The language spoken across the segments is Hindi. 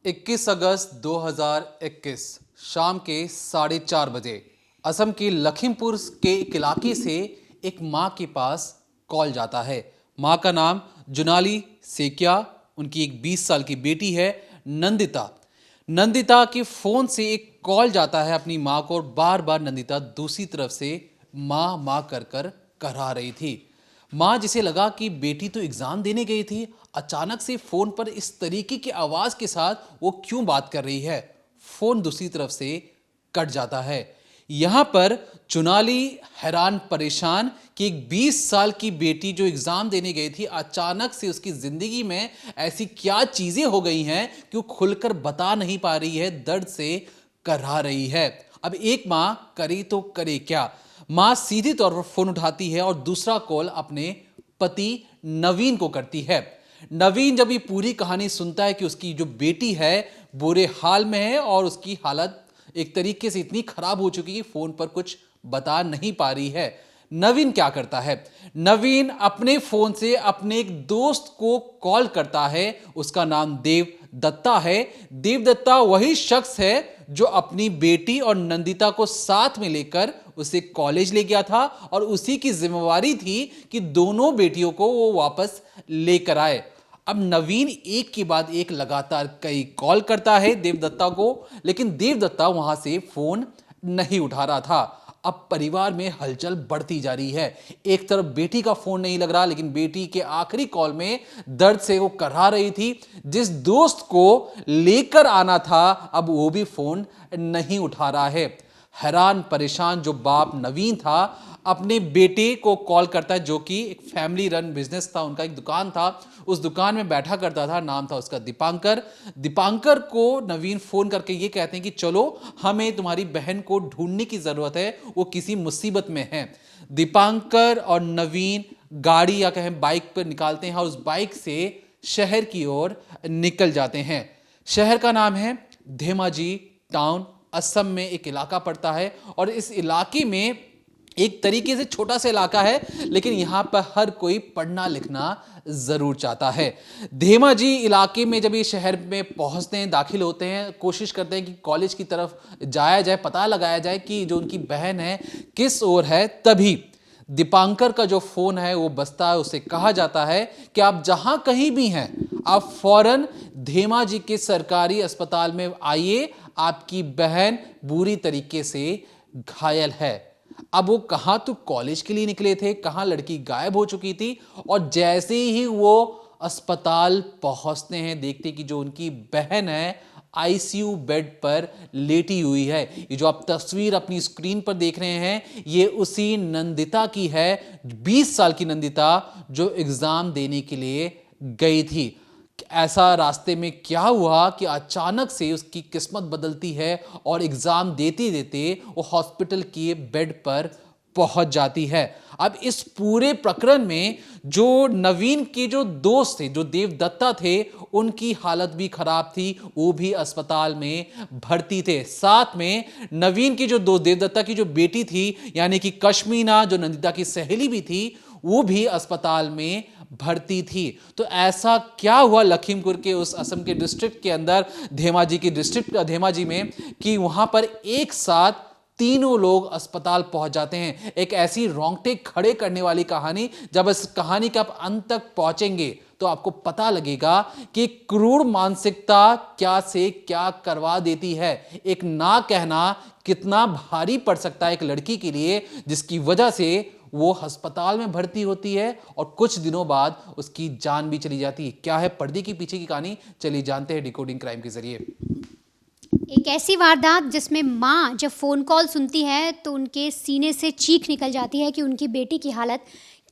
21 अगस्त 2021 शाम के 4:30 बजे असम के लखीमपुर के एक इलाके से एक मां के पास कॉल जाता है। मां का नाम जुनाली सेकिया, उनकी एक 20 साल की बेटी है नंदिता। नंदिता के फोन से एक कॉल जाता है अपनी मां को और बार बार नंदिता दूसरी तरफ से मां मां कर कर करा रही थी। मां जिसे लगा कि बेटी तो एग्जाम देने गई थी, अचानक से फोन पर इस तरीके की आवाज के साथ वो क्यों बात कर रही है। फोन दूसरी तरफ से कट जाता है। यहां पर चुनाली हैरान परेशान कि एक 20 साल की बेटी जो एग्जाम देने गई थी, अचानक से उसकी जिंदगी में ऐसी क्या चीजें हो गई हैं कि वो खुलकर बता नहीं पा रही है, दर्द से करहा रही है। अब एक मां करे तो करे क्या। मां सीधी तौर पर फोन उठाती है और दूसरा कॉल अपने पति नवीन को करती है। नवीन जब ये पूरी कहानी सुनता है कि उसकी जो बेटी है बुरे हाल में है और उसकी हालत एक तरीके से इतनी खराब हो चुकी है कि फोन पर कुछ बता नहीं पा रही है, नवीन क्या करता है। नवीन अपने फोन से अपने एक दोस्त को कॉल करता है। उसका नाम देव दत्ता है। देव दत्ता वही शख्स है जो अपनी बेटी और नंदिता को साथ में लेकर उसे कॉलेज ले गया था और उसी की जिम्मेवारी थी कि दोनों बेटियों को वो वापस लेकर आए। अब नवीन एक के बाद एक लगातार कई कॉल करता है देवदत्ता को, लेकिन देवदत्ता वहां से फोन नहीं उठा रहा था। अब परिवार में हलचल बढ़ती जा रही है। एक तरफ बेटी का फोन नहीं लग रहा, लेकिन बेटी के आखिरी कॉल में दर्द से वो करहा रही थी। जिस दोस्त को लेकर आना था अब वो भी फोन नहीं उठा रहा है। हैरान परेशान जो बाप नवीन था अपने बेटे को कॉल करता है, जो कि एक फैमिली रन बिजनेस था, उनका एक दुकान था, उस दुकान में बैठा करता था, नाम था उसका दीपांकर। दीपांकर को नवीन फोन करके ये कहते हैं कि चलो हमें तुम्हारी बहन को ढूंढने की जरूरत है, वो किसी मुसीबत में है। दीपांकर और नवीन गाड़ी या कहें बाइक पर निकालते हैं और उस बाइक से शहर की ओर निकल जाते हैं। शहर का नाम है धेमाजी टाउन, असम में एक इलाका पड़ता है और इस इलाके में एक तरीके से छोटा सा इलाका है, लेकिन यहां पर हर कोई पढ़ना लिखना जरूर चाहता है। धेमाजी इलाके में जब ये शहर में पहुंचते हैं, दाखिल होते हैं, कोशिश करते हैं कि कॉलेज की तरफ जाया जाए, पता लगाया जाए कि जो उनकी बहन है किस ओर है, तभी दीपांकर का जो फोन है वो बजता है। उसे कहा जाता है कि आप जहां कहीं भी हैं आप फौरन धेमाजी के सरकारी अस्पताल में आइए, आपकी बहन बुरी तरीके से घायल है। अब वो कहां तो कॉलेज के लिए निकले थे, कहां लड़की गायब हो चुकी थी, और जैसे ही वो अस्पताल पहुंचते हैं देखते कि जो उनकी बहन है आईसीयू बेड पर लेटी हुई है। ये जो आप तस्वीर अपनी स्क्रीन पर देख रहे हैं ये उसी नंदिता की है, 20 साल की नंदिता जो एग्जाम देने के लिए गई थी। ऐसा रास्ते में क्या हुआ कि अचानक से उसकी किस्मत बदलती है और एग्जाम देते देते वो हॉस्पिटल के बेड पर पहुंच जाती है। अब इस पूरे प्रकरण में जो नवीन के जो दोस्त थे, जो देवदत्ता थे, उनकी हालत भी खराब थी, वो भी अस्पताल में भर्ती थे। साथ में नवीन की जो दो देवदत्ता की जो बेटी थी यानी कि कश्मीना, जो नंदिता की सहेली भी थी, वो भी अस्पताल में भर्ती थी। तो ऐसा क्या हुआ लखीमपुर के उस असम के डिस्ट्रिक्ट के अंदर, धेमाजी की डिस्ट्रिक्ट धेमाजी में, कि वहां पर एक साथ तीनों लोग अस्पताल पहुंच जाते हैं। एक ऐसी रोंगटे खड़े करने वाली कहानी, जब इस कहानी के आप अंत तक पहुंचेंगे तो आपको पता लगेगा कि क्रूर मानसिकता क्या से क्या करवा देती है। एक ना कहना कितना भारी पड़ सकता है एक लड़की के लिए, जिसकी वजह से वो अस्पताल में भर्ती होती है और कुछ दिनों बाद उसकी जान भी चली जाती है। क्या है पर्दे के पीछे की कहानी, चलिए जानते हैं डिकोडिंग क्राइम के जरिए। एक ऐसी वारदात जिसमें माँ जब फ़ोन कॉल सुनती है तो उनके सीने से चीख निकल जाती है कि उनकी बेटी की हालत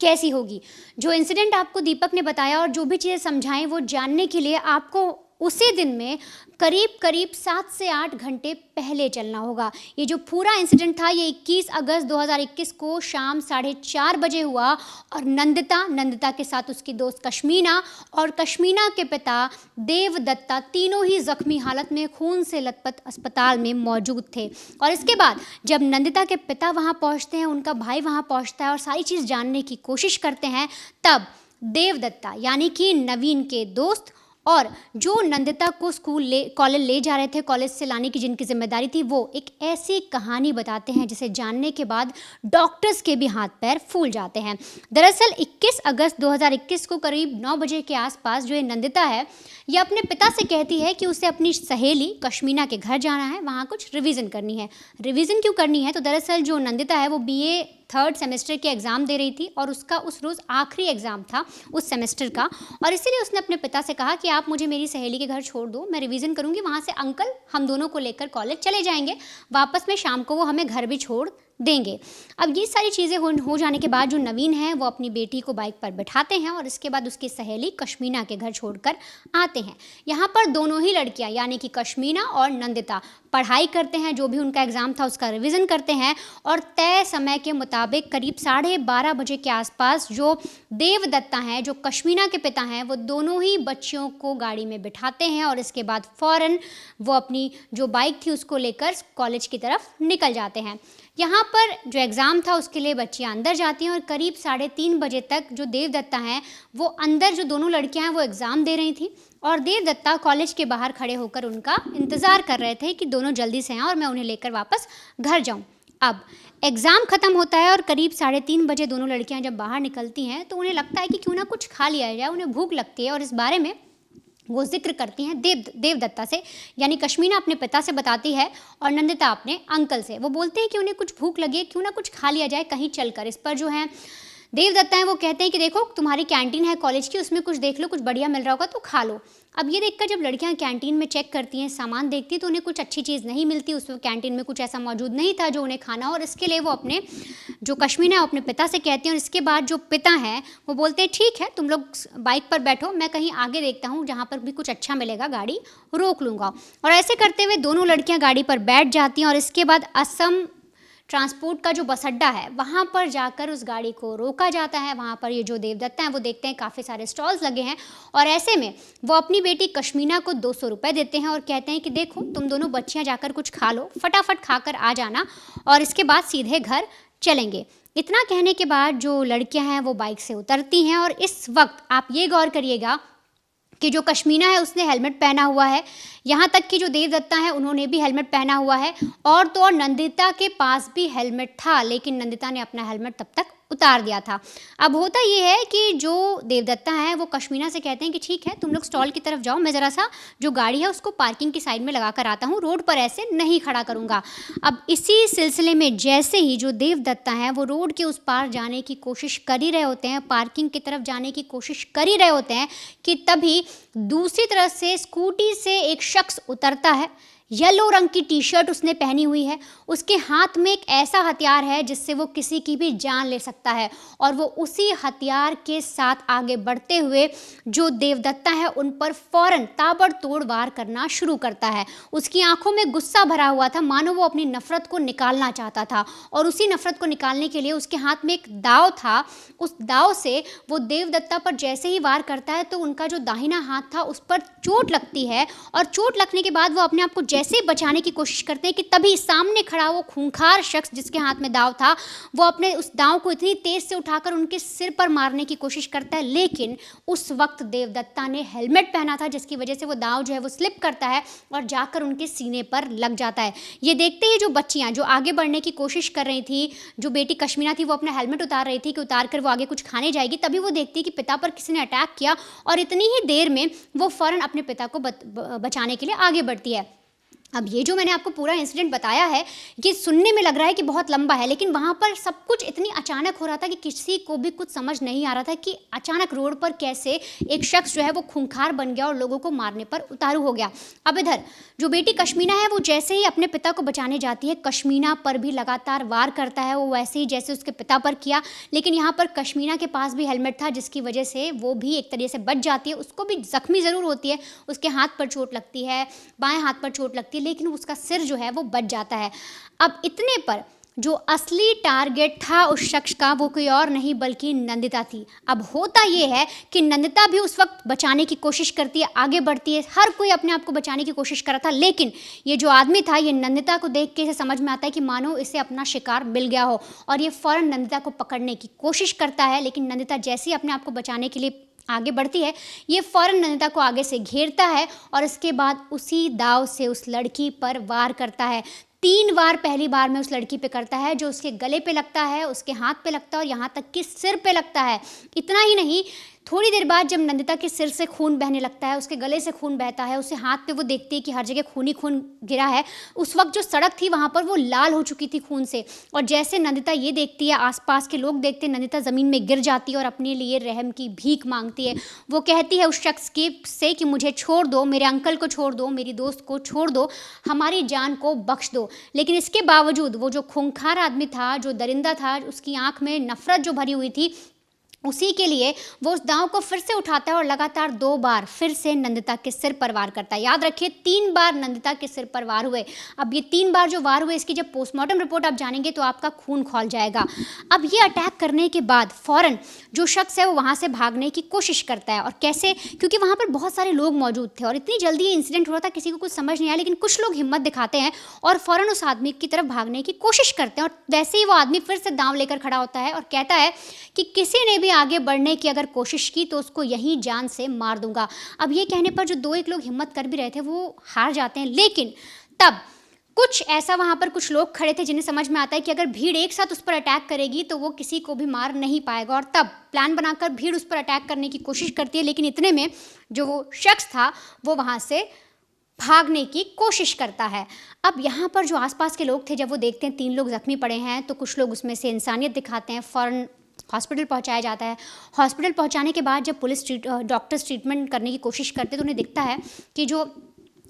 कैसी होगी। जो इंसिडेंट आपको दीपक ने बताया और जो भी चीज़ें समझाई, वो जानने के लिए आपको उसी दिन में करीब 7 से 8 घंटे पहले चलना होगा। ये जो पूरा इंसिडेंट था ये 21 अगस्त 2021 को शाम 4:30 बजे हुआ और नंदिता के साथ उसकी दोस्त कश्मीना और कश्मीना के पिता देवदत्ता तीनों ही जख्मी हालत में खून से लथपथ अस्पताल में मौजूद थे। और इसके बाद जब नंदिता के पिता वहाँ पहुँचते हैं, उनका भाई वहाँ पहुँचता है और सारी चीज़ जानने की कोशिश करते हैं, तब देवदत्ता यानी कि नवीन के दोस्त और जो नंदिता को कॉलेज ले जा रहे थे, कॉलेज से लाने की जिनकी जिम्मेदारी थी, वो एक ऐसी कहानी बताते हैं जिसे जानने के बाद डॉक्टर्स के भी हाथ पैर फूल जाते हैं। दरअसल 21 अगस्त 2021 को करीब 9 बजे के आसपास जो ये नंदिता है, ये अपने पिता से कहती है कि उसे अपनी सहेली कश्मीना के घर जाना है, वहाँ कुछ रिवीजन करनी है। रिवीजन क्यों करनी है? तो दरअसल जो नंदिता है वो बीए 3rd सेमेस्टर के एग्ज़ाम दे रही थी और उसका उस रोज़ आखिरी एग्ज़ाम था उस सेमेस्टर का, और इसीलिए उसने अपने पिता से कहा कि आप मुझे मेरी सहेली के घर छोड़ दो, मैं रिवीजन करूँगी, वहाँ से अंकल हम दोनों को लेकर कॉलेज चले जाएंगे, वापस में शाम को वो हमें घर भी छोड़ देंगे। अब ये सारी चीज़ें हो जाने के बाद जो नवीन है वो अपनी बेटी को बाइक पर बैठाते हैं और इसके बाद उसकी सहेली कश्मीना के घर छोड़कर आते हैं। यहाँ पर दोनों ही लड़कियाँ यानी कि कश्मीना और नंदिता पढ़ाई करते हैं, जो भी उनका एग्ज़ाम था उसका रिवीजन करते हैं और तय समय के मुताबिक करीब 12:30 बजे के आसपास जो देवदत्ता हैं, जो कश्मीना के पिता हैं, वो दोनों ही बच्चियों को गाड़ी में बिठाते हैं और इसके बाद फ़ौरन वो अपनी जो बाइक थी उसको लेकर कॉलेज की तरफ निकल जाते हैं। यहाँ पर जो एग्ज़ाम था उसके लिए बच्चियाँ अंदर जाती हैं और करीब 3:30 बजे तक जो देवदत्ता हैं वो अंदर, जो दोनों लड़कियाँ हैं वो एग्ज़ाम दे रही थी और देवदत्ता कॉलेज के बाहर खड़े होकर उनका इंतज़ार कर रहे थे कि दोनों जल्दी से आएँ और मैं उन्हें लेकर वापस घर जाऊँ। अब एग्ज़ाम ख़त्म होता है और करीब 3:30 बजे दोनों लड़कियाँ जब बाहर निकलती हैं तो उन्हें लगता है कि क्यों ना कुछ खा लिया जाए, उन्हें भूख लगती है और इस बारे में वो जिक्र करती हैं देवदत्ता से, यानी कश्मीना अपने पिता से बताती है और नंदिता अपने अंकल से। वो बोलते हैं कि उन्हें कुछ भूख लगी है, क्यों ना कुछ खा लिया जाए कहीं चलकर। इस पर जो है देवदत्ता हैं वो कहते हैं कि देखो तुम्हारी कैंटीन है कॉलेज की, उसमें कुछ देख लो, कुछ बढ़िया मिल रहा होगा तो खा लो। अब ये देखकर जब लड़कियां कैंटीन में चेक करती हैं, सामान देखती, तो उन्हें कुछ अच्छी चीज़ नहीं मिलती, उस कैंटीन में कुछ ऐसा मौजूद नहीं था जो उन्हें खाना, और इसके लिए वो अपने जो कश्मीना है अपने पिता से कहती हैं और इसके बाद जो पिता हैं वो बोलते हैं ठीक है तुम लोग बाइक पर बैठो, मैं कहीं आगे देखता हूँ जहाँ पर भी कुछ अच्छा मिलेगा गाड़ी रोक लूँगा। और ऐसे करते हुए दोनों लड़कियाँ गाड़ी पर बैठ जाती हैं और इसके बाद असम ट्रांसपोर्ट का जो बस अड्डा है वहाँ पर जाकर उस गाड़ी को रोका जाता है। वहाँ पर ये जो देवदत्ता हैं वो देखते हैं काफ़ी सारे स्टॉल्स लगे हैं और ऐसे में वो अपनी बेटी कश्मीना को 200 रुपये देते हैं और कहते हैं कि देखो तुम दोनों बच्चियाँ जाकर कुछ खा लो, फटाफट खाकर आ जाना और इसके बाद सीधे घर चलेंगे। इतना कहने के बाद जो लड़कियाँ हैं वो बाइक से उतरती हैं और इस वक्त आप ये गौर करिएगा कि जो कश्मीना है उसने हेलमेट पहना हुआ है, यहाँ तक कि जो देवदत्ता है उन्होंने भी हेलमेट पहना हुआ है और तो और नंदिता के पास भी हेलमेट था, लेकिन नंदिता ने अपना हेलमेट तब तक उतार दिया था। अब होता ये है कि जो देवदत्ता है वो कश्मीना से कहते हैं कि ठीक है तुम लोग स्टॉल की तरफ जाओ, मैं ज़रा सा जो गाड़ी है उसको पार्किंग की साइड में लगा कर आता हूँ, रोड पर ऐसे नहीं खड़ा करूँगा। अब इसी सिलसिले में जैसे ही जो देवदत्ता हैं वो रोड के उस पार जाने की कोशिश कर ही रहे होते हैं, पार्किंग की तरफ जाने की कोशिश कर ही रहे होते हैं कि तभी दूसरी तरफ से स्कूटी से एक शख्स उतरता है। येलो रंग की टी शर्ट उसने पहनी हुई है, उसके हाथ में एक ऐसा हथियार है जिससे वो किसी की भी जान ले सकता है और वो उसी हथियार के साथ आगे बढ़ते हुए जो देवदत्ता है उन पर फौरन ताबड़तोड़ वार करना शुरू करता है। उसकी आंखों में गुस्सा भरा हुआ था, मानो वो अपनी नफ़रत को निकालना चाहता था और उसी नफ़रत को निकालने के लिए उसके हाथ में एक दाव था। उस दाव से वो देवदत्ता पर जैसे ही वार करता है तो उनका जो दाहिना हाथ था उस पर चोट लगती है और चोट लगने के बाद वो अपने आप को जैसे बचाने की कोशिश करते हैं कि तभी सामने खड़ा वो खूंखार शख्स जिसके हाथ में दाव था वो अपने उस दाव को इतनी तेज से उठाकर उनके सिर पर मारने की कोशिश करता है, लेकिन उस वक्त देवदत्ता ने हेलमेट पहना था जिसकी वजह से वो दाव जो है वो स्लिप करता है और जाकर उनके सीने पर लग जाता है। ये देखते ही जो बच्चियाँ जो आगे बढ़ने की कोशिश कर रही थी, जो बेटी कश्मीना थी वो अपना हेलमेट उतार रही थी कि उतार कर वो आगे कुछ खाने जाएगी, तभी वो देखती है कि पिता पर किसी ने अटैक किया और इतनी ही देर में वो फ़ौरन अपने पिता को बचाने के लिए आगे बढ़ती है। अब ये जो मैंने आपको पूरा इंसिडेंट बताया है ये सुनने में लग रहा है कि बहुत लंबा है, लेकिन वहाँ पर सब कुछ इतनी अचानक हो रहा था कि किसी को भी कुछ समझ नहीं आ रहा था कि अचानक रोड पर कैसे एक शख्स जो है वो खूंखार बन गया और लोगों को मारने पर उतारू हो गया। अब इधर जो बेटी कश्मीना है वो जैसे ही अपने पिता को बचाने जाती है, कश्मीना पर भी लगातार वार करता है, वो वैसे ही जैसे उसके पिता पर किया, लेकिन यहाँ पर कश्मीना के पास भी हेलमेट था जिसकी वजह से वो भी एक तरीके से बच जाती है। उसको भी जख्मी ज़रूर होती है, उसके हाथ पर चोट लगती है, बाएँ हाथ पर चोट लगती है, लेकिन उसका सिर जो है वो बच जाता है। अब इतने पर जो असली टारगेट था उस शख्स का वो कोई और नहीं बल्कि नंदिता थी। अब होता ये है कि नंदिता भी उस वक्त बचाने की कोशिश करती है, आगे बढ़ती है, हर कोई अपने आप को बचाने की कोशिश कर रहा था, लेकिन ये जो आदमी था ये नंदिता को देख के इसे समझ में आता है कि मानो इसे अपना शिकार मिल गया हो और ये फ़ौरन नंदिता को पकड़ने की कोशिश करता है, लेकिन नंदिता जैसे ही अपने आप को बचाने के लिए आगे बढ़ती है, ये फ़ौरन नंदिता को आगे से घेरता है और इसके बाद उसी दाव से उस लड़की पर वार करता है। 3 बार पहली बार में उस लड़की पे करता है, जो उसके गले पे लगता है, उसके हाथ पे लगता है और यहाँ तक कि सिर पे लगता है। इतना ही नहीं, थोड़ी देर बाद जब नंदिता के सिर से खून बहने लगता है, उसके गले से खून बहता है, उसे हाथ पे वो देखती है कि हर जगह खून ही खून गिरा है। उस वक्त जो सड़क थी वहाँ पर वो लाल हो चुकी थी खून से, और जैसे नंदिता ये देखती है, आसपास के लोग देखते हैं, नंदिता ज़मीन में गिर जाती है और अपने लिए रहम की भीख मांगती है। वो कहती है उस शख्स से कि मुझे छोड़ दो, मेरे अंकल को छोड़ दो, मेरी दोस्त को छोड़ दो, हमारी जान को बख्श दो। लेकिन इसके बावजूद वो जो खूंखार आदमी था, जो दरिंदा था, उसकी आंख में नफरत जो भरी हुई थी, उसी के लिए वो उस दांव को फिर से उठाता है और लगातार 2 बार फिर से नंदिता के सिर पर वार करता है। याद रखिए 3 बार नंदिता के सिर पर वार हुए। अब ये 3 बार जो वार हुए, इसकी जब पोस्टमार्टम रिपोर्ट आप जानेंगे तो आपका खून खौल जाएगा। अब ये अटैक करने के बाद फ़ौरन जो शख्स है वो वहाँ से भागने की कोशिश करता है। और कैसे? क्योंकि वहाँ पर बहुत सारे लोग मौजूद थे और इतनी जल्दी ये इंसिडेंट हो रहा था, किसी को कुछ समझ नहीं आया, लेकिन कुछ लोग हिम्मत दिखाते हैं और फ़ौरन उस आदमी की तरफ भागने की कोशिश करते हैं। और वैसे ही वो आदमी फिर से दांव लेकर खड़ा होता है और कहता है कि किसी ने भी आगे बढ़ने की अगर कोशिश की तो उसको यहीं जान से मार दूंगा। अब ये कहने पर जो 2-1 लोग हिम्मत कर भी रहे थे वो हार जाते हैं। लेकिन तब कुछ ऐसा वहाँ पर कुछ लोग खड़े थे जिन्हें समझ में आता है कि अगर भीड़ एक साथ उस पर अटैक करेगी तो वो किसी को भी मार नहीं पाएगा, और तब प्लान बनाकर भीड़ उस पर अटैक करने की कोशिश करती है। लेकिन इतने में जो वो शख्स था वो वहाँ से भागने की कोशिश करता है। अब यहाँ पर जो आसपास के लोग थे, जब वो देखते हैं 3 लोग ज़ख्मी पड़े हैं, तो कुछ लोग उसमें से इंसानियत दिखाते हैं, फ़ौरन हॉस्पिटल पहुंचाया जाता है। हॉस्पिटल पहुंचाने के बाद जब डॉक्टर्स ट्रीटमेंट करने की कोशिश करते हैं तो उन्हें दिखता है कि जो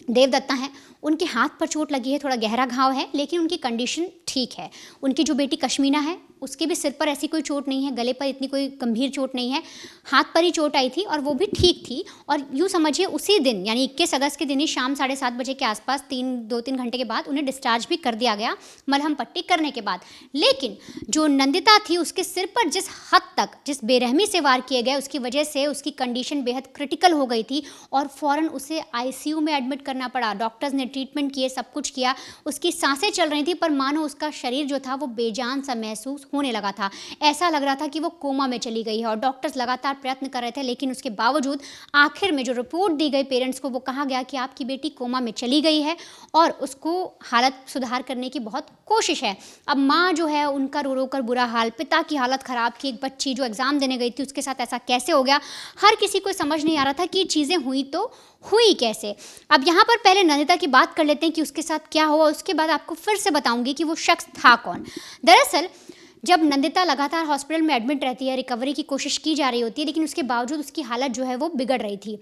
देवदत्ता हैं उनके हाथ पर चोट लगी है, थोड़ा गहरा घाव है, लेकिन उनकी कंडीशन ठीक है। उनकी जो बेटी कश्मीना है उसके भी सिर पर ऐसी कोई चोट नहीं है, गले पर इतनी कोई गंभीर चोट नहीं है, हाथ पर ही चोट आई थी और वो भी ठीक थी। और यूँ समझिए उसी दिन यानी 21 अगस्त के दिन ही शाम 7:30 बजे के आसपास 2-3 घंटे के बाद उन्हें डिस्चार्ज भी कर दिया गया मलहम पट्टी करने के बाद। लेकिन जो नंदिता थी उसके सिर पर जिस हद तक, जिस बेरहमी से वार किए गए, उसकी वजह से उसकी कंडीशन बेहद क्रिटिकल हो गई थी और फ़ौरन उसे ICU में एडमिट करना पड़ा। डॉक्टर्स ने ट्रीटमेंट किए, सब कुछ किया, उसकी सांसें चल रही थी पर मानो उसका शरीर जो था वो बेजान सा महसूस होने लगा था। ऐसा लग रहा था कि वो कोमा में चली गई है और डॉक्टर्स लगातार प्रयत्न कर रहे थे, लेकिन उसके बावजूद आखिर में जो रिपोर्ट दी गई पेरेंट्स को, वो कहा गया कि आपकी बेटी कोमा में चली गई है और उसको हालत सुधार करने की बहुत कोशिश है। अब माँ जो है उनका रो रो कर बुरा हाल, पिता की हालत ख़राब की, एक बच्ची जो एग्ज़ाम देने गई थी उसके साथ ऐसा कैसे हो गया, हर किसी को समझ नहीं आ रहा था कि चीज़ें हुई तो हुई कैसे। अब यहाँ पर पहले नंदिता की बात कर लेते हैं कि उसके साथ क्या हुआ, उसके बाद आपको फिर से बताऊंगी कि वो शख्स था कौन। दरअसल जब नंदिता लगातार हॉस्पिटल में एडमिट रहती है, रिकवरी की कोशिश की जा रही होती है, लेकिन उसके बावजूद उसकी हालत जो है वो बिगड़ रही थी।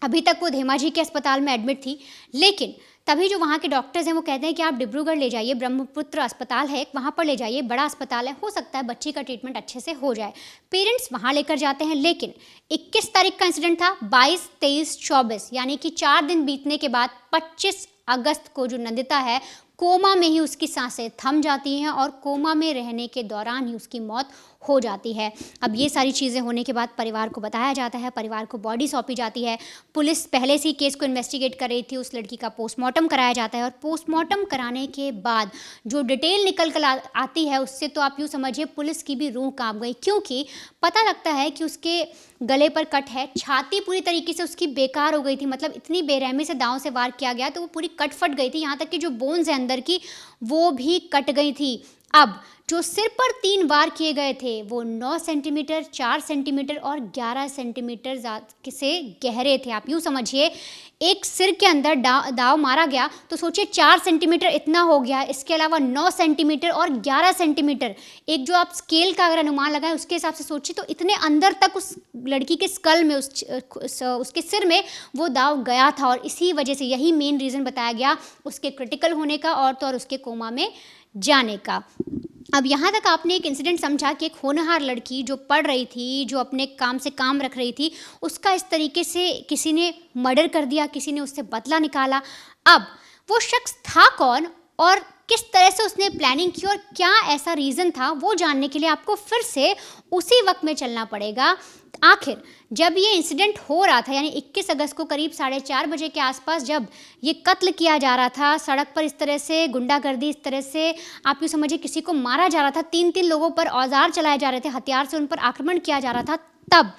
अभी तक वो धेमाजी के अस्पताल में एडमिट थी, लेकिन तभी जो वहाँ के डॉक्टर्स हैं वो कहते हैं कि आप डिब्रूगढ़ ले जाइए, ब्रह्मपुत्र अस्पताल है वहाँ पर ले जाइए, बड़ा अस्पताल है, हो सकता है बच्ची का ट्रीटमेंट अच्छे से हो जाए। पेरेंट्स वहाँ लेकर जाते हैं, लेकिन 21 तारीख का इंसिडेंट था, 22, 23, 24 यानी कि 4 दिन बीतने के बाद 25 अगस्त को जो नंदिता है कोमा में ही उसकी सांसें थम जाती हैं और कोमा में रहने के दौरान ही उसकी मौत हो जाती है। अब ये सारी चीज़ें होने के बाद परिवार को बताया जाता है, परिवार को बॉडी सौंपी जाती है। पुलिस पहले से ही केस को इन्वेस्टिगेट कर रही थी, उस लड़की का पोस्टमार्टम कराया जाता है और पोस्टमार्टम कराने के बाद जो डिटेल निकल कर आती है उससे तो आप यूँ समझिए पुलिस की भी रूह कांप गई, क्योंकि पता लगता है कि उसके गले पर कट है, छाती पूरी तरीके से उसकी बेकार हो गई थी, मतलब इतनी बेरहमी से दांव से वार किया गया तो वो पूरी कट फट गई थी, यहाँ तक कि जो बोन्स है अंदर की वो भी कट गई थी। अब जो सिर पर 3 वार किए गए थे वो 9 सेंटीमीटर, 4 सेंटीमीटर और 11 सेंटीमीटर से गहरे थे। आप यूँ समझिए एक सिर के अंदर दाव मारा गया तो सोचिए 4 सेंटीमीटर इतना हो गया, इसके अलावा 9 सेंटीमीटर और 11 सेंटीमीटर, एक जो आप स्केल का अगर अनुमान लगाएं उसके हिसाब से सोचिए तो इतने अंदर तक उस लड़की के स्कल में, उसके सिर में वो दाव गया था। और इसी वजह से यही मेन रीज़न बताया गया उसके क्रिटिकल होने का और तो और उसके कोमा में जाने का। अब यहाँ तक आपने एक इंसिडेंट समझा कि एक होनहार लड़की जो पढ़ रही थी, जो अपने काम से काम रख रही थी, उसका इस तरीके से किसी ने मर्डर कर दिया, किसी ने उससे बदला निकाला। अब वो शख्स था कौन और किस तरह से उसने प्लानिंग की और क्या ऐसा रीज़न था, वो जानने के लिए आपको फिर से उसी वक्त में चलना पड़ेगा। आखिर जब ये इंसिडेंट हो रहा था यानी 21 अगस्त को करीब 4:30 बजे के आसपास जब ये कत्ल किया जा रहा था, सड़क पर इस तरह से गुंडागर्दी, इस तरह से आप यूँ समझिए किसी को मारा जा रहा था, 3-3 लोगों पर औजार चलाए जा रहे थे, हथियार से उन पर आक्रमण किया जा रहा था, तब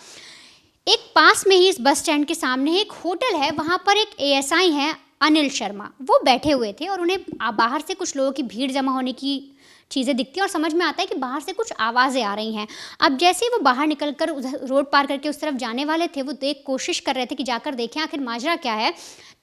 एक पास में ही इस बस स्टैंड के सामने एक होटल है, वहाँ पर एक एएसआई हैं अनिल शर्मा, वो बैठे हुए थे और उन्हें बाहर से कुछ लोगों की भीड़ जमा होने की चीज़ें दिखती हैं और समझ में आता है कि बाहर से कुछ आवाज़ें आ रही हैं। अब जैसे ही वो बाहर निकल कर उधर रोड पार करके उस तरफ जाने वाले थे, वो कोशिश कर रहे थे कि जाकर देखें आखिर माजरा क्या है।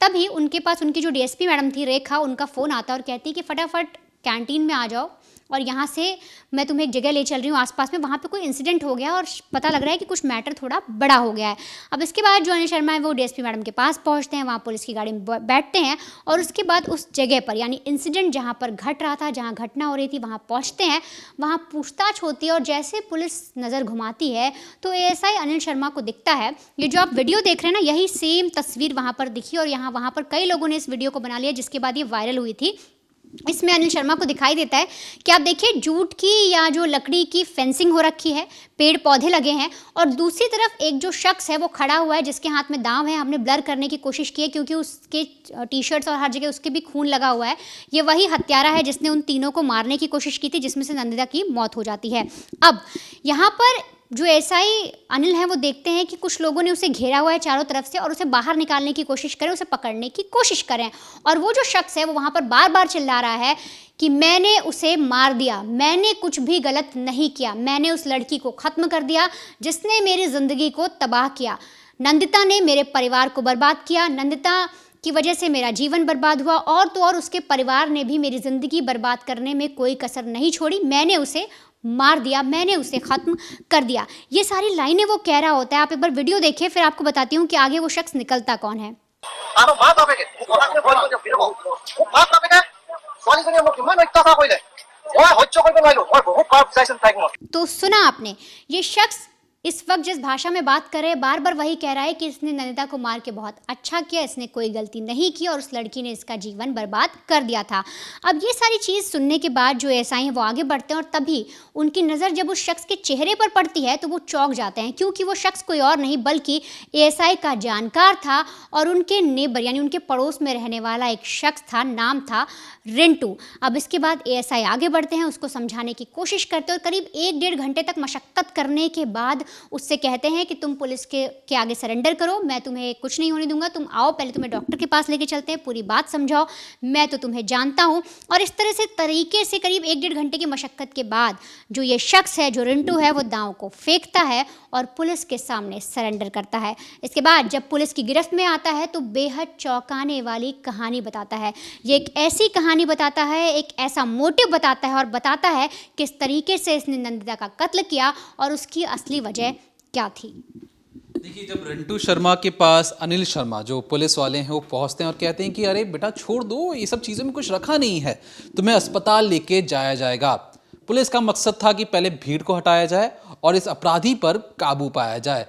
तभी उनके पास उनकी जो डीएसपी मैडम थी रेखा, उनका फ़ोन आता और कहती कि फटाफट कैंटीन में आ जाओ और यहाँ से मैं तुम्हें एक जगह ले चल रही हूँ आसपास में, वहाँ पे कोई इंसिडेंट हो गया और पता लग रहा है कि कुछ मैटर थोड़ा बड़ा हो गया है। अब इसके बाद जो अनिल शर्मा है वो डीएसपी मैडम के पास पहुँचते हैं, वहाँ पुलिस की गाड़ी में बैठते हैं और उसके बाद उस जगह पर यानी इंसिडेंट जहाँ पर घट रहा था, जहाँ घटना हो रही थी, वहाँ पहुँचते हैं। वहाँ पूछताछ होती है और जैसे पुलिस नज़र घुमाती है तो एएसआई अनिल शर्मा को दिखता है, ये जो आप वीडियो देख रहे हैं ना, यही सेम तस्वीर वहाँ पर दिखी और वहाँ पर कई लोगों ने इस वीडियो को बना लिया, जिसके बाद ये वायरल हुई थी। इसमें अनिल शर्मा को दिखाई देता है कि आप देखिए जूट की या जो लकड़ी की फेंसिंग हो रखी है, पेड़ पौधे लगे हैं और दूसरी तरफ एक जो शख्स है वो खड़ा हुआ है जिसके हाथ में दांव है। हमने ब्लर करने की कोशिश की है क्योंकि उसके टी शर्ट्स और हर जगह उसके भी खून लगा हुआ है। ये वही हत्यारा है जिसने उन तीनों को मारने की कोशिश की थी, जिसमें से नंदिता की मौत हो जाती है। अब यहाँ पर जो एसआई अनिल है वो देखते हैं कि कुछ लोगों ने उसे घेरा हुआ है चारों तरफ से और उसे बाहर निकालने की कोशिश करें, उसे पकड़ने की कोशिश करें। और वो जो शख्स है वो वहाँ पर बार बार चिल्ला रहा है कि मैंने उसे मार दिया, मैंने कुछ भी गलत नहीं किया, मैंने उस लड़की को ख़त्म कर दिया जिसने मेरी ज़िंदगी को तबाह किया। नंदिता ने मेरे परिवार को बर्बाद किया, नंदिता की वजह से मेरा जीवन बर्बाद हुआ और तो और उसके परिवार ने भी मेरी ज़िंदगी बर्बाद करने में कोई कसर नहीं छोड़ी। मैंने उसे मार दिया, मैंने उसे ख़त्म कर दिया। ये सारी लाइनें वो कह रहा होता है। आप एक बार वीडियो देखिए, फिर आपको बताती हूँ कि आगे वो शख्स निकलता कौन है। तो सुना आपने, ये शख्स इस वक्त जिस भाषा में बात कर रहे हैं बार बार वही कह रहा है कि इसने नंदिता को मार के बहुत अच्छा किया, इसने कोई गलती नहीं की और उस लड़की ने इसका जीवन बर्बाद कर दिया था। अब ये सारी चीज़ सुनने के बाद जो एएसआई हैं वो आगे बढ़ते हैं और तभी उनकी नज़र जब उस शख्स के चेहरे पर पड़ती है तो वो चौंक जाते हैं, क्योंकि वो शख्स कोई और नहीं बल्कि एएसआई का जानकार था और उनके नेबर यानी उनके पड़ोस में रहने वाला एक शख्स था, नाम था रिंटू। अब इसके बाद एएसआई आगे बढ़ते हैं, उसको समझाने की कोशिश करते हैं और करीब 1-1.5 घंटे तक मशक्क़त करने के बाद उससे कहते हैं कि तुम पुलिस के आगे सरेंडर करो, मैं तुम्हें कुछ नहीं होने दूंगा, तुम आओ, पहले तुम्हें डॉक्टर के पास लेके चलते हैं, पूरी बात समझाओ, मैं तो तुम्हें जानता हूँ। और इस तरह से तरीके से करीब 1-1.5 घंटे की मशक्क़त के बाद जो ये शख्स है, जो रिंटू है, वो दांव को फेंकता है और पुलिस के सामने सरेंडर करता है। इसके बाद जब पुलिस की गिरफ्त में आता है तो बेहद चौंकाने वाली कहानी बताता है। ये एक ऐसी कहानी बताता है, एक ऐसा मोटिव बताता है और बताता है किस तरीके से इसने नंदिता का कत्ल किया और उसकी असली वजह क्या थी। देखिए, जब रिंटू शर्मा के पास अनिल शर्मा जो पुलिस वाले हैं वो पहुंचते हैं और कहते हैं कि अरे बेटा छोड़ दो, ये सब चीज़ों में कुछ रखा नहीं है, तुम्हें अस्पताल लेके जाया जाएगा। पुलिस का मकसद था कि पहले भीड़ को हटाया जाए और इस अपराधी पर काबू पाया जाए।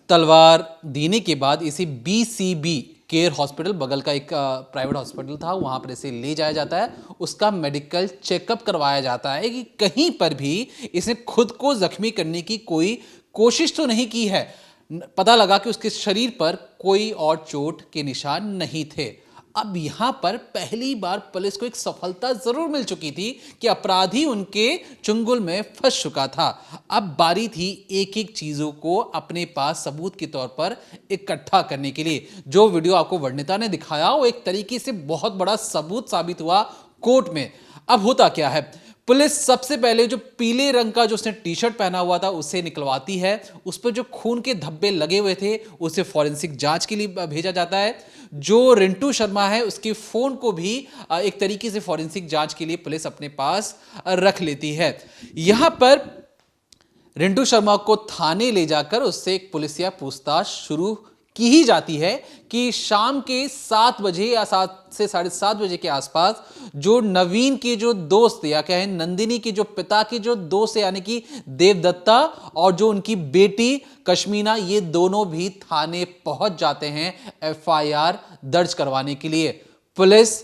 तलवार देने के बाद इसे बीसीबी केयर हॉस्पिटल, बगल का एक प्राइवेट हॉस्पिटल था, वहाँ पर इसे ले जाया जाता है। उसका मेडिकल चेकअप करवाया जाता है कि कहीं पर भी इसने खुद को जख्मी करने की कोई कोशिश तो नहीं की है। पता लगा कि उसके शरीर पर कोई और चोट के निशान नहीं थे। अब यहाँ पर पहली बार पुलिस को एक सफलता जरूर मिल चुकी थी कि अपराधी उनके चुंगल में फंस चुका था। अब बारी थी एक एक चीजों को अपने पास सबूत के तौर पर इकट्ठा करने के लिए। जो वीडियो आपको वर्णिता ने दिखाया वो एक तरीके से बहुत बड़ा सबूत साबित हुआ कोर्ट में। अब होता क्या है, पुलिस सबसे पहले जो पीले रंग का जो उसने टी शर्ट पहना हुआ था उसे निकलवाती है। उस पर जो खून के धब्बे लगे हुए थे उसे फॉरेंसिक जांच के लिए भेजा जाता है। जो रिंटू शर्मा है उसके फोन को भी एक तरीके से फॉरेंसिक जांच के लिए पुलिस अपने पास रख लेती है। यहां पर रिंटू शर्मा को थाने ले जाकर उससे एक पुलिसिया पूछताछ शुरू की ही जाती है कि शाम के 7 बजे या 7 से 7:30 बजे के आसपास जो नवीन के जो दोस्त या कहें नंदिनी के जो पिता के जो दोस्त यानी कि देवदत्ता और जो उनकी बेटी कश्मीना, ये दोनों भी थाने पहुंच जाते हैं एफआईआर दर्ज करवाने के लिए। पुलिस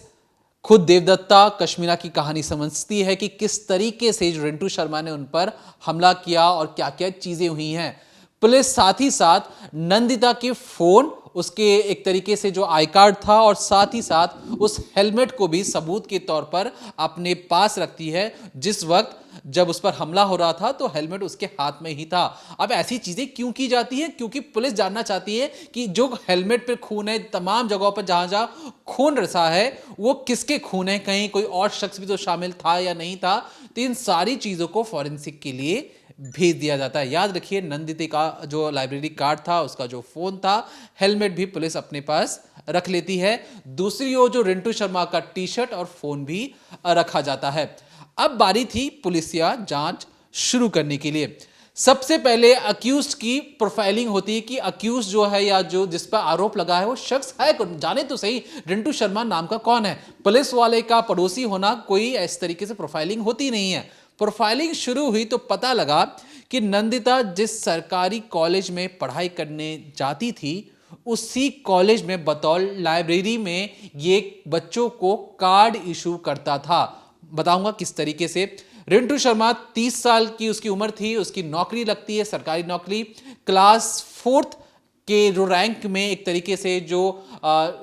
खुद देवदत्ता कश्मीना की कहानी समझती है कि किस तरीके से रिंटू शर्मा ने उन पर हमला किया और क्या क्या चीजें हुई हैं। पुलिस साथ ही साथ नंदिता के फोन उसके एक तरीके से जो आई कार्ड था और साथ ही साथ उस हेलमेट को भी सबूत के तौर पर अपने पास रखती है। जिस वक्त जब उस पर हमला हो रहा था तो हेलमेट उसके हाथ में ही था। अब ऐसी चीजें क्यों की जाती है? क्योंकि पुलिस जानना चाहती है कि जो हेलमेट पे खून है, तमाम जगहों पर जहां जहां खून रसा है, वो किसके खून है, कहीं कोई और शख्स भी तो शामिल था या नहीं था। तो इन सारी चीजों को फॉरेंसिक के लिए भेज दिया जाता है। याद रखिए, नंदिता का जो लाइब्रेरी कार्ड था, उसका जो फोन था, हेलमेट भी पुलिस अपने पास रख लेती है। दूसरी ओर जो रिंटू शर्मा का टी शर्ट और फोन भी रखा जाता है। अब बारी थी पुलिसिया जांच शुरू करने के लिए। सबसे पहले अक्यूज्ड की प्रोफाइलिंग होती है कि अक्यूज जो है या जो जिस पर आरोप लगा है वो शख्स है कौन, जाने तो सही रिंटू शर्मा नाम का कौन है। पुलिस वाले का पड़ोसी होना कोई इस तरीके से प्रोफाइलिंग होती नहीं है। प्रोफाइलिंग शुरू हुई तो पता लगा कि नंदिता जिस सरकारी कॉलेज में पढ़ाई करने जाती थी, उसी कॉलेज में बतौर लाइब्रेरी में ये बच्चों को कार्ड इशू करता था। बताऊंगा किस तरीके से। रिंटू शर्मा 30 साल की उसकी उम्र थी, उसकी नौकरी लगती है, सरकारी नौकरी। क्लास 4th के जो रैंक में एक तरीके से जो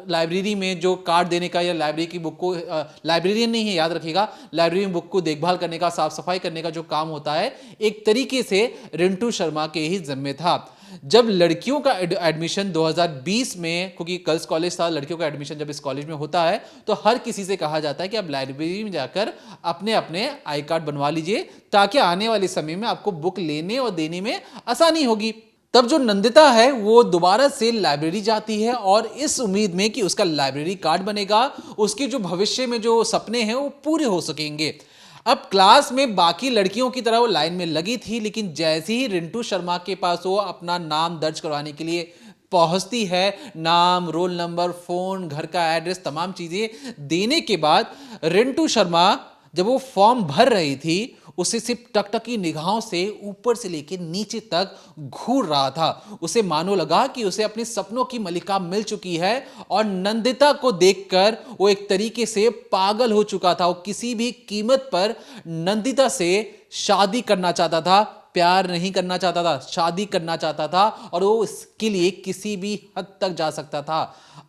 लाइब्रेरी में जो कार्ड देने का या लाइब्रेरी की बुक को, लाइब्रेरियन नहीं है याद रखिएगा, लाइब्रेरी में बुक को देखभाल करने का, साफ सफाई करने का जो काम होता है, एक तरीके से रिंटू शर्मा के ही जिम्मे था। जब लड़कियों का एडमिशन 2020 में, क्योंकि गर्ल्स कॉलेज था, लड़कियों का एडमिशन जब इस कॉलेज में होता है तो हर किसी से कहा जाता है कि आप लाइब्रेरी में जाकर अपने अपने आई कार्ड बनवा लीजिए ताकि आने वाले समय में आपको बुक लेने और देने में आसानी होगी। तब जो नंदिता है वो दोबारा से लाइब्रेरी जाती है और इस उम्मीद में कि उसका लाइब्रेरी कार्ड बनेगा, उसके जो भविष्य में जो सपने हैं वो पूरे हो सकेंगे। अब क्लास में बाकी लड़कियों की तरह वो लाइन में लगी थी, लेकिन जैसे ही रिंटू शर्मा के पास वो अपना नाम दर्ज करवाने के लिए पहुंचती है, नाम, रोल नंबर, फोन, घर का एड्रेस, तमाम चीजें देने के बाद रिंटू शर्मा जब वो फॉर्म भर रही थी, उसे सिर्फ टकटकी निगाहों से ऊपर से लेकर नीचे तक घूर रहा था। उसे मानो लगा कि उसे अपने सपनों की मलिका मिल चुकी है और नंदिता को देखकर वो एक तरीके से पागल हो चुका था। वो किसी भी कीमत पर नंदिता से शादी करना चाहता था, प्यार नहीं करना चाहता था, शादी करना चाहता था और वो इसके लिए किसी भी हद तक जा सकता था।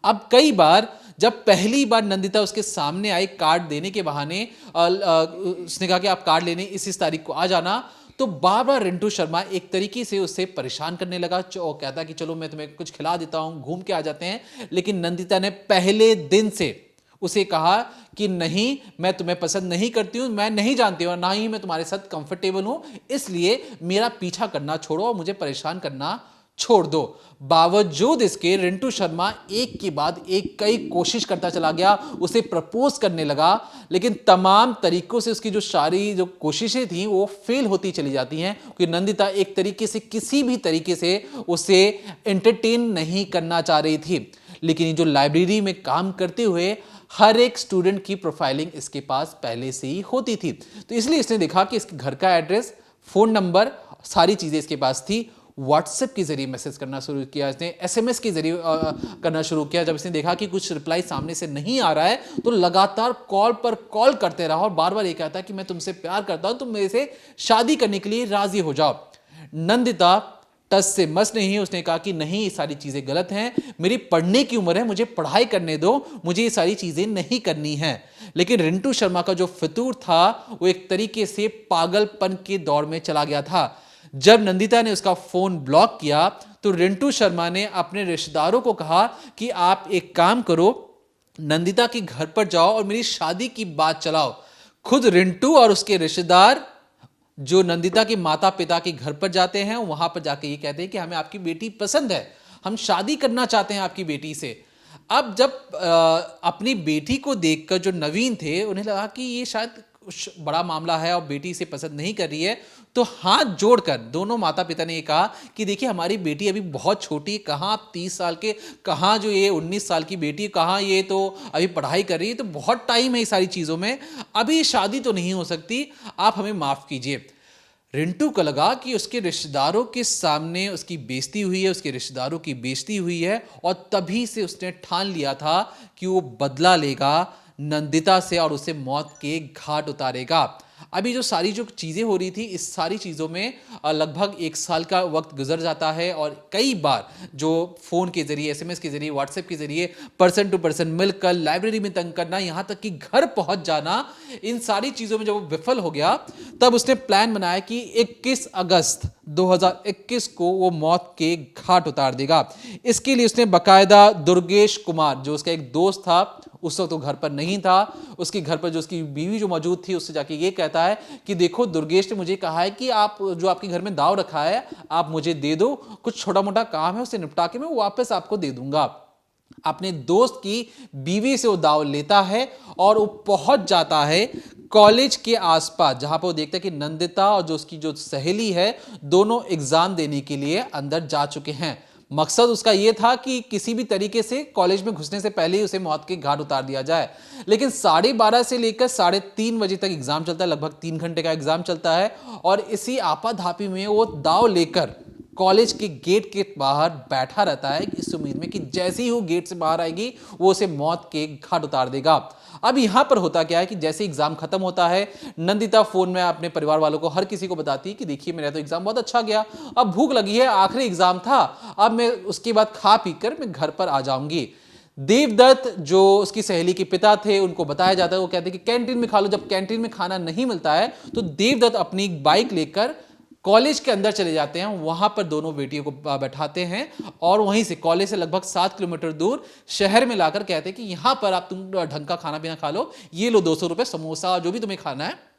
अब कई बार जब पहली बार नंदिता उसके सामने आई कार्ड देने के बहाने, उसने कहा कि आप कार्ड लेने इस तारीख को आ जाना, तो बार बार रिंटू शर्मा एक तरीके से उससे परेशान करने लगा। कहता कि चलो मैं तुम्हें कुछ खिला देता हूं, घूम के आ जाते हैं। लेकिन नंदिता ने पहले दिन से उसे कहा कि नहीं, मैं तुम्हें पसंद नहीं करती हूं, मैं नहीं जानती हूं, ना ही मैं तुम्हारे साथ कंफर्टेबल हूं, इसलिए मेरा पीछा करना छोड़ो और मुझे परेशान करना छोड़ दो। बावजूद इसके रिंटू शर्मा एक के बाद एक कई कोशिश करता चला गया, उसे प्रपोज करने लगा, लेकिन तमाम तरीकों से उसकी जो सारी जो कोशिशें थी वो फेल होती चली जाती हैं, क्योंकि नंदिता एक तरीके से किसी भी तरीके से उसे एंटरटेन नहीं करना चाह रही थी। लेकिन जो लाइब्रेरी में काम करते हुए हर एक स्टूडेंट की प्रोफाइलिंग इसके पास पहले से ही होती थी, तो इसलिए इसने देखा कि इसके घर का एड्रेस, फोन नंबर, सारी चीजें इसके पास थी। व्हाट्सएप के जरिए मैसेज करना शुरू किया इसने, एसएमएस के जरिए करना शुरू किया। जब इसने देखा कि कुछ रिप्लाई सामने से नहीं आ रहा है तो लगातार कॉल पर कॉल करते रहा और बार बार ये कहता कि मैं तुमसे प्यार करता हूं, तुम मेरे से शादी करने के लिए राजी हो जाओ। नंदिता टस से मस नहीं, उसने कहा कि नहीं, ये सारी चीजें गलत हैं, मेरी पढ़ने की उम्र है, मुझे पढ़ाई करने दो, मुझे ये सारी चीजें नहीं करनी है। लेकिन रिंटू शर्मा का जो फितूर था वो एक तरीके से पागलपन के दौर में चला गया था। जब नंदिता ने उसका फोन ब्लॉक किया तो रिंटू शर्मा ने अपने रिश्तेदारों को कहा कि आप एक काम करो, नंदिता के घर पर जाओ और मेरी शादी की बात चलाओ। खुद रिंटू और उसके रिश्तेदार जो नंदिता के माता पिता के घर पर जाते हैं, वहां पर जाके ये कहते हैं कि हमें आपकी बेटी पसंद है, हम शादी करना चाहते हैं आपकी बेटी से। अब जब अपनी बेटी को देखकर जो नवीन थे, उन्हें लगा कि ये शायद बड़ा मामला है और बेटी इसे पसंद नहीं कर रही है, तो हाथ जोड़कर दोनों माता पिता ने ये कहा कि देखिए हमारी बेटी अभी बहुत छोटी है, कहाँ आप 30 साल के, कहाँ जो ये 19 साल की बेटी, कहाँ ये तो अभी पढ़ाई कर रही है, तो बहुत टाइम है ये सारी चीज़ों में, अभी शादी तो नहीं हो सकती, आप हमें माफ़ कीजिए। रिंटू को लगा कि उसके रिश्तेदारों के सामने उसकी बेइज्जती हुई है, उसके रिश्तेदारों की बेइज्जती हुई है, और तभी से उसने ठान लिया था कि वो बदला लेगा नंदिता से और उसे मौत के घाट उतारेगा। अभी जो सारी जो चीज़ें हो रही थी, इस सारी चीज़ों में लगभग 1 साल का वक्त गुजर जाता है और कई बार जो फ़ोन के ज़रिए, एसएमएस के ज़रिए, व्हाट्सएप के ज़रिए पर्सन टू पर्सन मिलकर लाइब्रेरी में तंग करना, यहाँ तक कि घर पहुँच जाना, इन सारी चीज़ों में जब वो विफल हो गया तब उसने प्लान बनाया कि 21 अगस्त 2021 को वो मौत के घाट उतार देगा। इसके लिए उसने बाकायदा दुर्गेश कुमार, जो उसका एक दोस्त था, उस वक्त तो घर पर नहीं था, उसके घर पर जो उसकी बीवी जो मौजूद थी, उससे जाके ये कहता है कि देखो, दुर्गेश ने मुझे कहा है कि आप जो आपके घर में दाव रखा है आप मुझे दे दो, कुछ छोटा मोटा काम है उसे निपटा के मैं वापस आपको दे दूंगा। अपने दोस्त की बीवी से वो दाव लेता है और वो पहुंच जाता है कॉलेज के आसपास, जहां पर वो देखता है कि नंदिता और जो उसकी जो सहेली है दोनों एग्जाम देने के लिए अंदर जा चुके हैं। मकसद उसका यह था कि किसी भी तरीके से कॉलेज में घुसने से पहले ही उसे मौत के घाट उतार दिया जाए। लेकिन 12:30 से लेकर 3:30 बजे तक एग्जाम चलता है, लगभग 3 घंटे का एग्जाम चलता है और इसी आपाधापी में वो दाव लेकर कॉलेज के गेट के बाहर बैठा रहता है इस उम्मीद में कि जैसे ही वो गेट से बाहर आएगी वो उसे मौत के घाट उतार देगा। अब यहां पर होता क्या है कि जैसे एग्जाम खत्म होता है, नंदिता फोन में अपने परिवार वालों को, हर किसी को बताती है कि देखिए मेरा तो एग्जाम बहुत अच्छा गया, अब भूख लगी है, आखिरी एग्जाम था, अब मैं उसके बाद खा पी कर मैं घर पर आ जाऊंगी। देवदत्त जो उसकी सहेली के पिता थे, उनको बताया जाता है, वो कहते हैं कि कैंटीन में खा लो। जब कैंटीन में खाना नहीं मिलता है तो देवदत्त अपनी बाइक लेकर कॉलेज के अंदर चले जाते हैं, वहां पर दोनों बेटियों को बैठाते हैं और वहीं से कॉलेज से लगभग 7 किलोमीटर दूर शहर में लाकर कहते हैं कि यहां पर आप तुम ढंग का खाना पीना खा लो, ये लो 200 रुपए, समोसा जो भी तुम्हें खाना है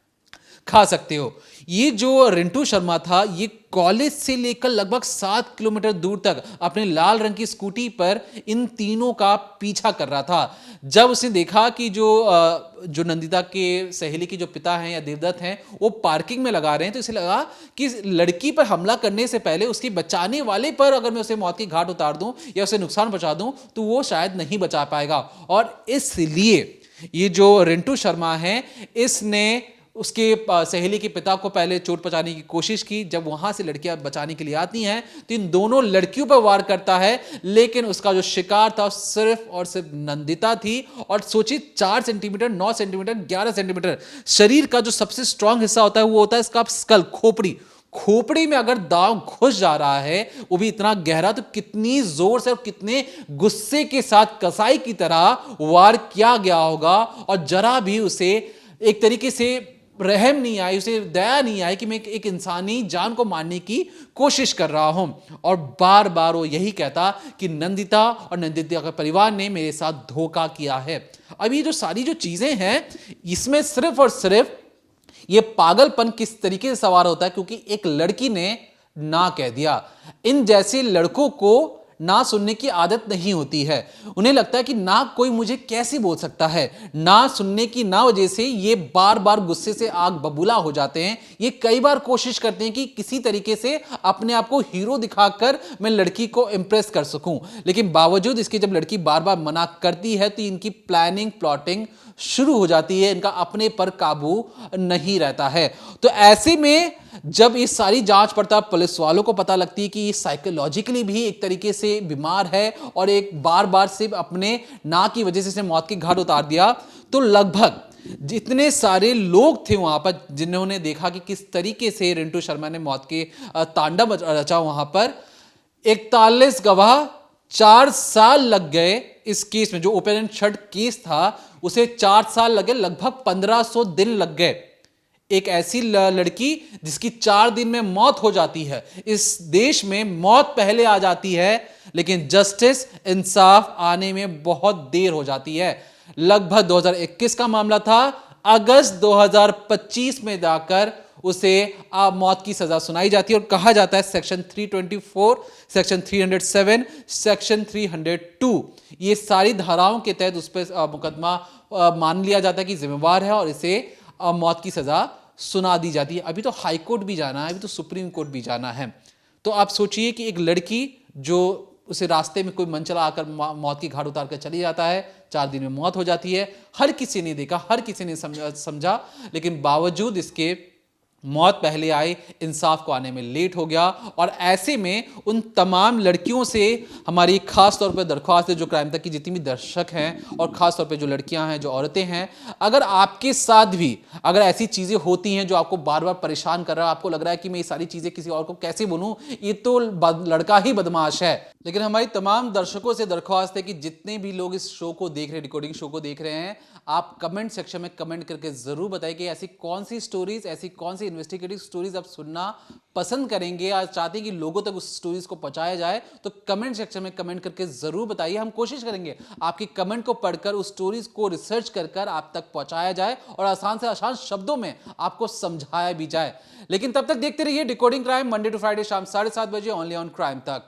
खा सकते हो। ये जो रिंटू शर्मा था, ये कॉलेज से लेकर लगभग 7 किलोमीटर दूर तक अपने लाल रंग की स्कूटी पर इन तीनों का पीछा कर रहा था। जब उसने देखा कि जो नंदिता के सहेली के जो पिता हैं या देवदत्त हैं वो पार्किंग में लगा रहे हैं, तो इसे लगा कि लड़की पर हमला करने से पहले उसके बचाने वाले पर अगर मैं उसे मौत की घाट उतार दूं या उसे नुकसान पहुंचा दूं तो वो शायद नहीं बचा पाएगा। और इसलिए ये जो रिंटू शर्मा है, इसने उसके सहेली के पिता को पहले चोट पहुंचाने की कोशिश की। जब वहां से लड़कियां बचाने के लिए आती हैं तो इन दोनों लड़कियों पर वार करता है, लेकिन उसका जो शिकार था सिर्फ और सिर्फ नंदिता थी। और सोचिए 4 सेंटीमीटर, 9 सेंटीमीटर, 11 सेंटीमीटर शरीर का जो सबसे स्ट्रांग हिस्सा होता है वो होता है इसका स्कल, खोपड़ी में अगर दांव घुस जा रहा है वो भी इतना गहरा, तो कितनी जोर से और कितने गुस्से के साथ कसाई की तरह वार किया गया होगा। और जरा भी उसे एक तरीके से रहम नहीं आई, उसे दया नहीं आई कि मैं एक इंसानी जान को मारने की कोशिश कर रहा हूं। और बार बार वो यही कहता कि नंदिता और नंदिता के परिवार ने मेरे साथ धोखा किया है। अब ये जो सारी जो चीजें हैं, इसमें सिर्फ और सिर्फ ये पागलपन किस तरीके से सवार होता है क्योंकि एक लड़की ने ना कह दिया। इन जैसे लड़कों को ना सुनने की आदत नहीं होती है। उन्हें लगता है कि ना कोई मुझे कैसे बोल सकता है। ना सुनने की ना वजह से ये बार बार गुस्से से आग बबूला हो जाते हैं। ये कई बार कोशिश करते हैं कि किसी तरीके से अपने आप को हीरो दिखाकर मैं लड़की को इंप्रेस कर सकूं, लेकिन बावजूद इसके जब लड़की बार बार मना करती है तो इनकी प्लानिंग प्लॉटिंग शुरू हो जाती है, इनका अपने पर काबू नहीं रहता है। तो ऐसे में जब ये सारी जांच पड़ताल पुलिस वालों को पता लगती है कि ये साइकोलॉजिकली भी एक तरीके से बीमार है और एक बार बार सिर्फ अपने ना की वजह से इसने मौत की घाट उतार दिया, तो लगभग जितने सारे लोग थे वहां पर जिन्होंने देखा कि किस तरीके से रिंटू शर्मा ने मौत के तांडव रचा, वहां पर 41 गवाह, 4 साल लग गए इस केस में। जो ओपन एंड शट केस था उसे 4 साल लगे, लगभग 1500 दिन लग गए। एक ऐसी लड़की जिसकी 4 दिन में मौत हो जाती है, इस देश में मौत पहले आ जाती है लेकिन जस्टिस, इंसाफ आने में बहुत देर हो जाती है। लगभग 2021 का मामला था, अगस्त 2025 में जाकर उसे मौत की सजा सुनाई जाती है और कहा जाता है सेक्शन 324, सेक्शन 307, सेक्शन 302, ये सारी धाराओं के तहत उस पर मुकदमा मान लिया जाता है कि जिम्मेवार है और इसे मौत की सजा सुना दी जाती है। अभी तो हाई कोर्ट भी जाना है, अभी तो सुप्रीम कोर्ट भी जाना है। तो आप सोचिए कि एक लड़की जो उसे रास्ते में कोई मंचला आकर मौत की घाट उतार कर चली जाता है, 4 दिन में मौत हो जाती है। हर किसी ने देखा, हर किसी ने समझा, लेकिन बावजूद इसके मौत पहले आई, इंसाफ को आने में लेट हो गया। और ऐसे में उन तमाम लड़कियों से हमारी खास तौर पर दरख्वास्त है, जो क्राइम तक की जितनी भी दर्शक हैं और खास तौर पे जो लड़कियां हैं, जो औरतें हैं, अगर आपके साथ भी अगर ऐसी चीजें होती हैं जो आपको बार बार परेशान कर रहा है, आपको लग रहा है कि मैं ये सारी चीजें किसी और को कैसे बोलूं, ये तो लड़का ही बदमाश है, लेकिन हमारी तमाम दर्शकों से दरख्वास्त है कि जितने भी लोग इस शो को देख रहे हैं, रिकॉर्डिंग शो को देख रहे हैं, आप कमेंट सेक्शन में कमेंट करके जरूर बताइए कि ऐसी कौन सी स्टोरीज, ऐसी कौन सी इन्वेस्टिगेटिव स्टोरीज आप सुनना पसंद करेंगे या चाहते हैं कि लोगों तक उस स्टोरीज को पहुंचाया जाए। तो कमेंट सेक्शन में कमेंट करके जरूर बताइए। हम कोशिश करेंगे आपकी कमेंट को पढ़कर उस स्टोरीज को रिसर्च कर आप तक पहुंचाया जाए और आसान से आसान शब्दों में आपको समझाया भी जाए। लेकिन तब तक देखते रहिए decoding crime, Monday to Friday शाम 7:30 बजे, ओनली ऑन क्राइम तक।